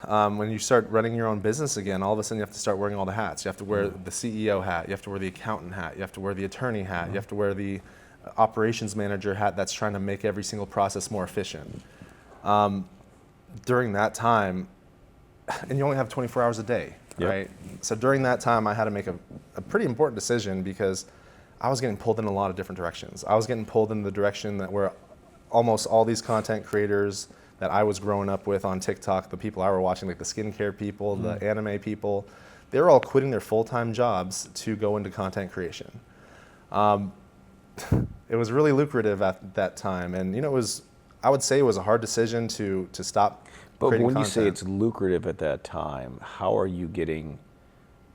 When you start running your own business again, all of a sudden you have to start wearing all the hats. You have to wear the CEO hat, you have to wear the accountant hat, you have to wear the attorney hat, you have to wear the operations manager hat that's trying to make every single process more efficient. During that time, and you only have 24 hours a day, right? So during that time, I had to make a pretty important decision because I was getting pulled in a lot of different directions. I was getting pulled in the direction that where almost all these content creators that I was growing up with on TikTok, the people I were watching, like the skincare people, the anime people, they were all quitting their full-time jobs to go into content creation. It was really lucrative at that time, and you know, I would say it was a hard decision to stop. But when content. you say it's lucrative at that time, how are you getting,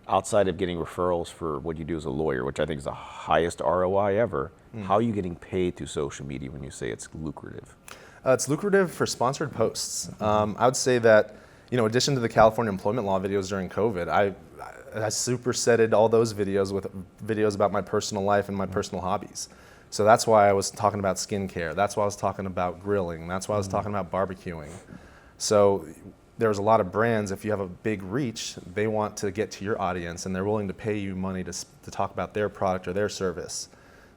outside of getting referrals for what you do as a lawyer, which I think is the highest ROI ever, how are you getting paid through social media when you say it's lucrative? It's lucrative for sponsored posts. I would say that, you know, in addition to the California employment law videos during COVID, I supersetted all those videos with videos about my personal life and my personal hobbies. So that's why I was talking about skincare. That's why I was talking about grilling. That's why I was talking about barbecuing. So there's a lot of brands, if you have a big reach, they want to get to your audience and they're willing to pay you money to talk about their product or their service.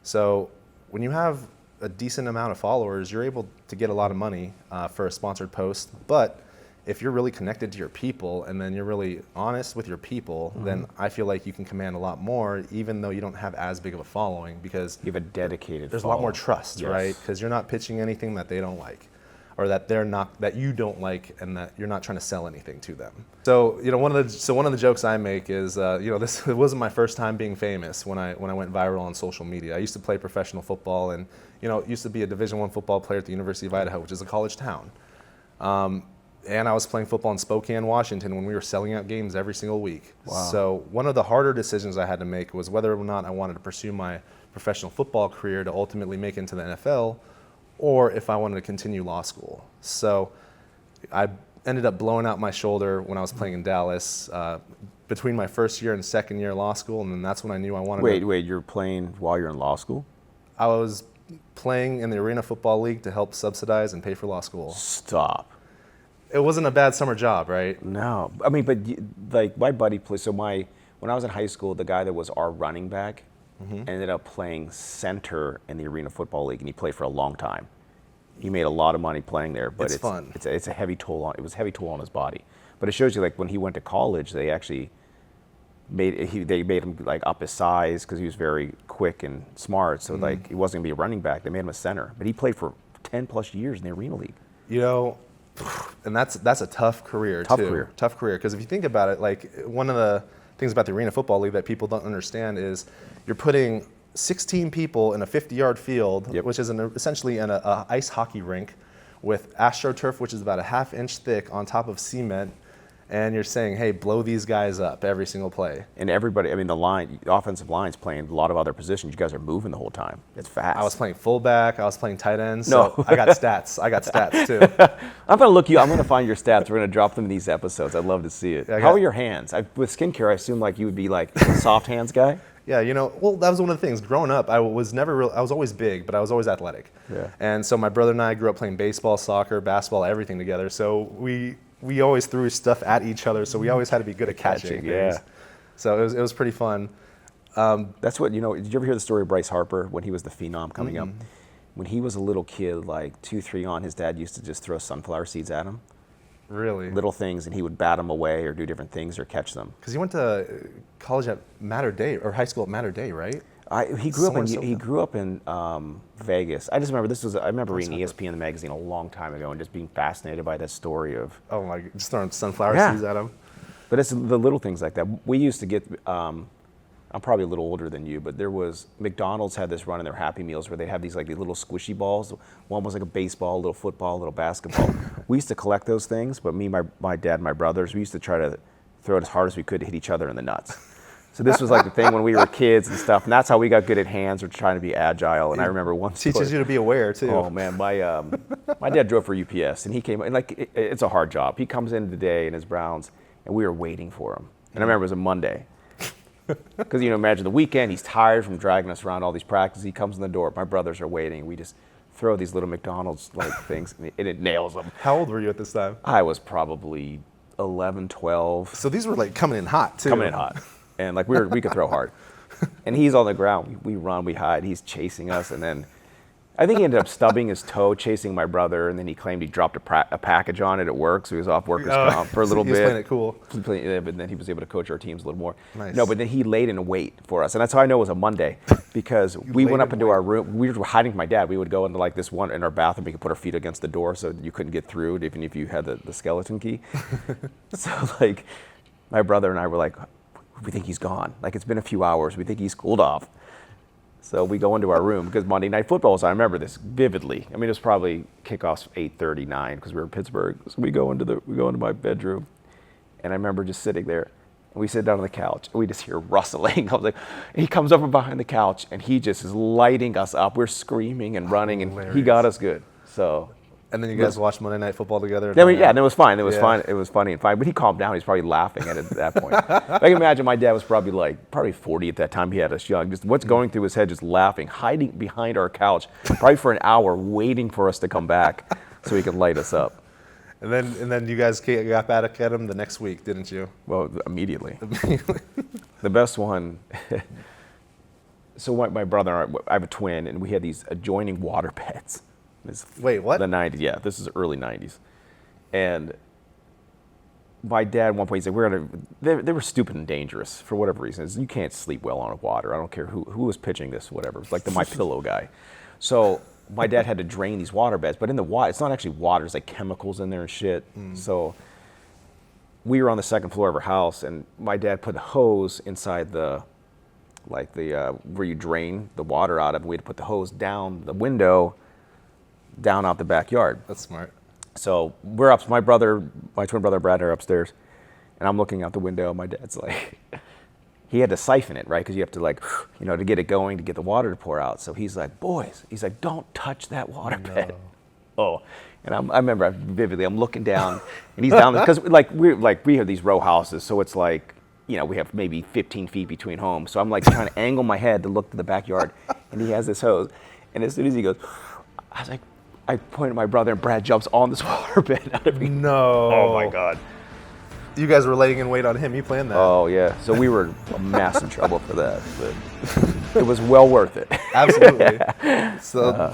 So when you have a decent amount of followers, you're able to get a lot of money for a sponsored post. But if you're really connected to your people and then you're really honest with your people, then I feel like you can command a lot more, even though you don't have as big of a following, because You have a dedicated there's following. a lot more trust, right? Because you're not pitching anything that they don't like, or that you don't like, and that you're not trying to sell anything to them. So you know, one of the jokes I make is, you know, it wasn't my first time being famous when I went viral on social media. I used to play professional football, and you know, used to be a Division I football player at the University of Idaho, which is a college town. And I was playing football in Spokane, Washington, when we were selling out games every single week. Wow. So one of the harder decisions I had to make was whether or not I wanted to pursue my professional football career to ultimately make it into the NFL, or if I wanted to continue law school. So I ended up blowing out my shoulder when I was playing in Dallas between my first year and second year law school, and then that's when I knew I wanted to... Wait, you're playing while you're in law school? I was playing in the Arena Football League to help subsidize and pay for law school. Stop. It wasn't a bad summer job, right? No, I mean, but like my buddy plays. So when I was in high school, the guy that was our running back ended up playing center in the Arena Football League, and he played for a long time. He made a lot of money playing there, but it's fun. It's a heavy toll on. It was a heavy toll on his body. But it shows you, like when he went to college, they actually made him like up his size because he was very quick and smart. So like he wasn't gonna be a running back. They made him a center, but he played for 10 plus years in the Arena League. You know. And that's a tough career, too. Tough career. Because if you think about it, like one of the things about the Arena Football League that people don't understand is you're putting 16 people in a 50-yard field, which is essentially in a ice hockey rink with AstroTurf, which is about a half-inch thick on top of cement, and you're saying, hey, blow these guys up every single play. And everybody, I mean, the offensive line's playing a lot of other positions. You guys are moving the whole time. It's fast. I was playing fullback. I was playing tight end. So I got stats. I got stats, too. I'm going to look you. I'm going to find your stats. We're going to drop them in these episodes. I'd love to see it. How are your hands? With skincare, I assume like you would be like a soft hands guy? Yeah, you know, well, that was one of the things. Growing up, I was always big, but I was always athletic. Yeah. And so my brother and I grew up playing baseball, soccer, basketball, everything together. So we always threw stuff at each other, so we always had to be good at catching things. Yeah. So it was pretty fun. That's what, you know, did you ever hear the story of Bryce Harper when he was the phenom coming up? When he was a little kid, like 2, 3 on, his dad used to just throw sunflower seeds at him. Really? Little things, and he would bat them away or do different things or catch them. Because he went to college at Mater Dei, or high school at Mater Dei, right? He grew up in Vegas. I just remember I remember reading ESPN the magazine a long time ago and just being fascinated by this story of just throwing sunflower seeds at him. But it's the little things like that. We used to get. I'm probably a little older than you, but McDonald's had this run in their Happy Meals where they'd have these little squishy balls. One was like a baseball, a little football, a little basketball. We used to collect those things, but me, my dad, and my brothers, we used to try to throw it as hard as we could to hit each other in the nuts. So this was like the thing when we were kids and stuff, and that's how we got good at hands, or trying to be agile. And I remember once teaches you to be aware too. Oh man, my dad drove for UPS, and he came, and it's a hard job. He comes in today in his Browns, and we were waiting for him. And I remember it was a Monday, because imagine the weekend, he's tired from dragging us around all these practices. He comes in the door, my brothers are waiting. We just throw these little McDonald's things, and it nails them. How old were you at this time? I was probably 11, 12. So these were like coming in hot too. Coming in hot. And like we could throw hard. And he's on the ground. We run, we hide. He's chasing us. And then I think he ended up stubbing his toe chasing my brother. And then he claimed he dropped a package on it at work. So he was off workers' comp for a little bit. He was playing it cool. But then he was able to coach our teams a little more. Nice. No, but then he laid in wait for us. And that's how I know it was a Monday. Because we went up into our room. We were hiding from my dad. We would go into like this one in our bathroom. We could put our feet against the door so you couldn't get through it, even if you had the skeleton key. So like my brother and I were like, we think he's gone. Like it's been a few hours. We think he's cooled off. So we go into our room because Monday Night Football was, I remember this vividly. I mean, it was probably kickoffs 8:39 because we were in Pittsburgh. So we go into my bedroom, and I remember just sitting there. And we sit down on the couch, and we just hear rustling. I was like, he comes up from behind the couch, and he just is lighting us up. We're screaming and running, and he got us good. So. And then you guys watched Monday Night Football together? And it was fine. It was fine. It was funny and fine. But he calmed down. He was probably laughing at it at that point. I can imagine my dad was probably 40 at that time. He had us young. Just what's going through his head, just laughing, hiding behind our couch, probably for an hour, waiting for us to come back so he could light us up. And then you guys got back at him the next week, didn't you? Well, immediately. The best one. So my brother and I have a twin, and we had these adjoining water beds. Wait, what? The 90s, yeah. This is early 90s. And my dad at one point, he said, they were stupid and dangerous for whatever reason. You can't sleep well on water. I don't care who was pitching this, whatever. It's like the My Pillow guy. So my dad had to drain these water beds. But in the water, it's not actually water. It's like chemicals in there and shit. So we were on the second floor of our house, and my dad put a hose inside where you drain the water out of. We had to put the hose down the window, down out the backyard. That's smart. So we're up. My twin brother Brad are upstairs, and I'm looking out the window. My dad's like, he had to siphon it, right? Because you have to to get it going to get the water to pour out. So he's like, boys, don't touch that water bed. Oh, and I remember vividly. I'm looking down, and he's down there because we have these row houses, so it's like we have maybe 15 feet between homes. So I'm like trying to angle my head to look to the backyard, and he has this hose, and as soon as he goes, I was like. I point at my brother, and Brad jumps on this water bed out of me. No. Oh, my God. You guys were laying in wait on him. You planned that. Oh, yeah. So we were in massive trouble for that. But it was well worth it. Absolutely. So